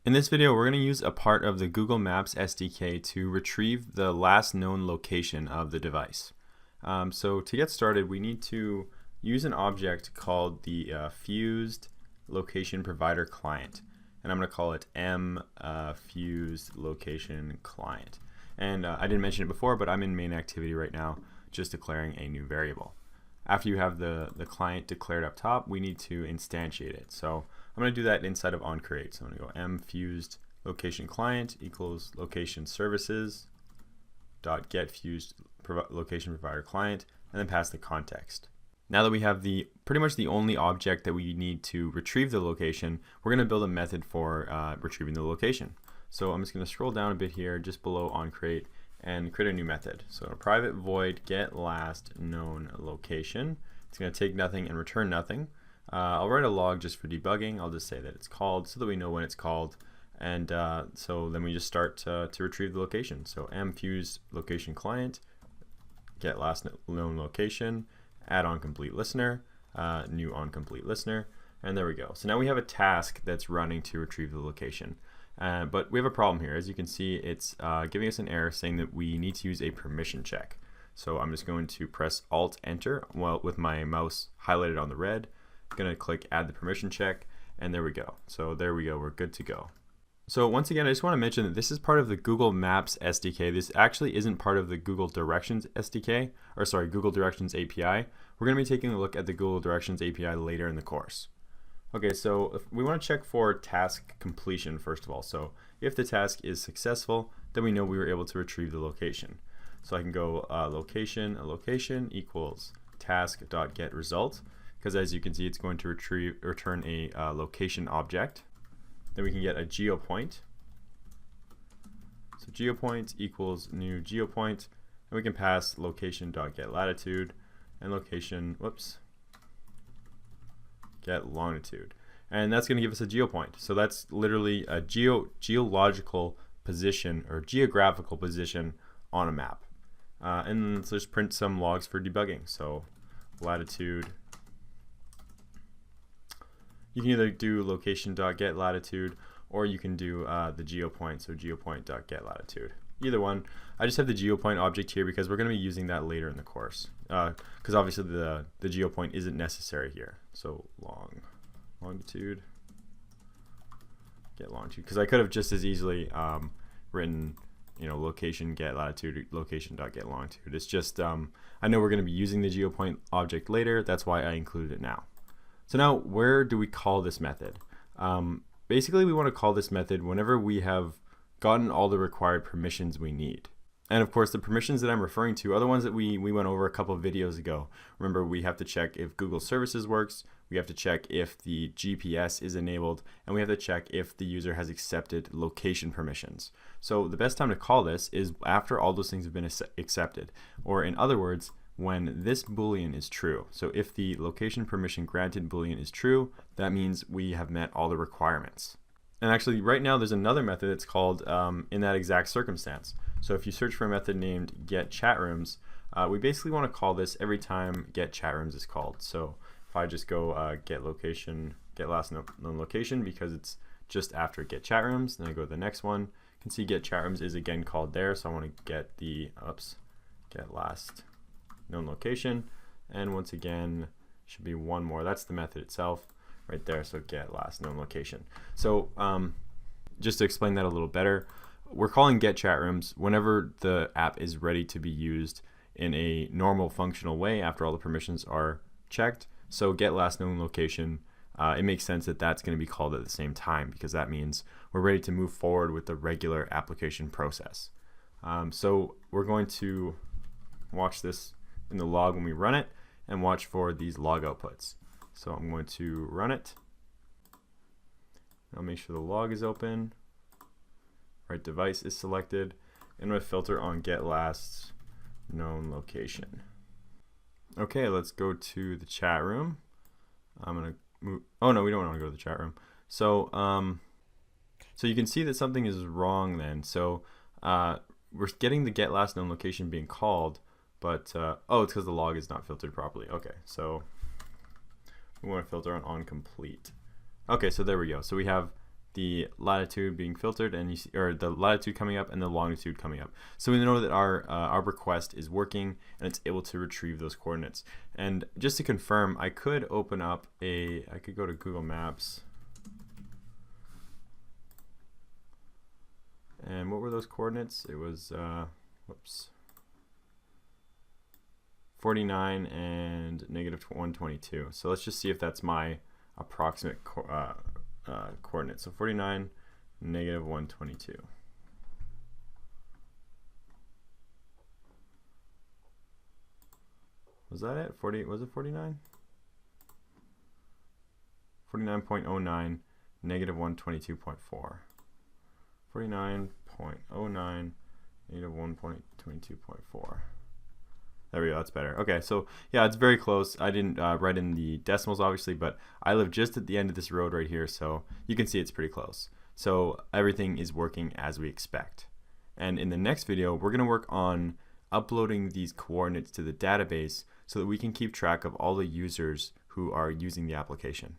In this video, we're going to use a part of the Google Maps SDK to retrieve the last known location of the device. So to get started, we need to use an object called the fused location provider client. And I'm going to call it fused location client. And I didn't mention it before, but I'm in main activity right now, just declaring a new variable. After you have the client declared up top, we need to instantiate it. So I'm going to do that inside of onCreate. So I'm going to go fused location client equals location services dot get fused location provider client, and then pass the context. Now that we have pretty much the only object that we need to retrieve the location, we're going to build a method for retrieving the location. So I'm just going to scroll down a bit here, just below onCreate, and create a new method. So a private void get last known location. It's going to take nothing and return nothing. I'll write a log just for debugging. I'll just say that it's called so that we know when it's called, and so then we just start to retrieve the location. So fused location client get last known location, add on complete listener, new on complete listener, and there we go. So now we have a task that's running to retrieve the location. But we have a problem here. As you can see, it's giving us an error saying that we need to use a permission check. So I'm just going to press Alt Enter with my mouse highlighted on the red. I'm going to click Add the permission check, and there we go. So there we go. We're good to go. So once again, I just want to mention that this is part of the Google Maps SDK. This actually isn't part of the Google Directions SDK, or sorry, Google Directions API. We're going to be taking a look at the Google Directions API later in the course. Okay, so if we want to check for task completion first of all. So if the task is successful, then we know we were able to retrieve the location. So I can go location equals task.getResult, because as you can see, it's going to return a location object. Then we can get a geopoint. So geopoint equals new geopoint, and we can pass location.getLatitude and location, get longitude, and that's going to give us a geopoint. So that's literally a geological position or geographical position on a map. And let's just print some logs for debugging. So latitude, you can either do location.getLatitude or you can do the geopoint, so geopoint.getLatitude. Either one. I just have the geopoint object here because we're going to be using that later in the course, because obviously the geopoint isn't necessary here. So longitude, get longitude, because I could have just as easily written, location get latitude, location.get longitude. It's just I know we're going to be using the geopoint object later. That's why I included it now. So now where do we call this method? Basically, we want to call this method whenever we have gotten all the required permissions we need. And of course, the permissions that I'm referring to are the ones that we went over a couple of videos ago. Remember, we have to check if Google Services works, we have to check if the GPS is enabled, and we have to check if the user has accepted location permissions. So the best time to call this is after all those things have been accepted, or in other words, when this boolean is true. So if the location permission granted boolean is true, that means we have met all the requirements. And actually, right now there's another method that's called in that exact circumstance. So if you search for a method named getChatRooms, we basically want to call this every time getChatRooms is called. So if I just go get last known location, because it's just after getChatRooms, then I go to the next one. You can see getChatRooms is again called there, so I want to get the get last known location, and once again should be one more. That's the method itself right there. So get last known location. So just to explain that a little better, we're calling getChatRooms whenever the app is ready to be used in a normal functional way after all the permissions are checked. So get last known location, it makes sense that that's going to be called at the same time, because that means we're ready to move forward with the regular application process. So we're going to watch this in the log when we run it and watch for these log outputs. So I'm going to run it. I'll make sure the log is open. Right device is selected, and I'm going to filter on get last known location. Okay, let's go to the chat room. I'm going to move. Oh no, we don't want to go to the chat room. So so you can see that something is wrong then. So we're getting the get last known location being called, but oh, it's because the log is not filtered properly. Okay, so we want to filter on complete. Okay, so there we go. So we have the latitude being filtered, and you see, or the latitude coming up and the longitude coming up. So we know that our request is working and it's able to retrieve those coordinates. And just to confirm, I could open up I could go to Google Maps. And what were those coordinates? It was, 49 and negative 122. So let's just see if that's my approximate coordinate. So 49, negative 122. Was that it? 40? Was it 49? 49.09, negative 122.4. 49.09, negative 122.4. There we go, that's better. Okay, so yeah, it's very close. I didn't write in the decimals, obviously, but I live just at the end of this road right here, so you can see it's pretty close. So everything is working as we expect. And in the next video, we're going to work on uploading these coordinates to the database so that we can keep track of all the users who are using the application.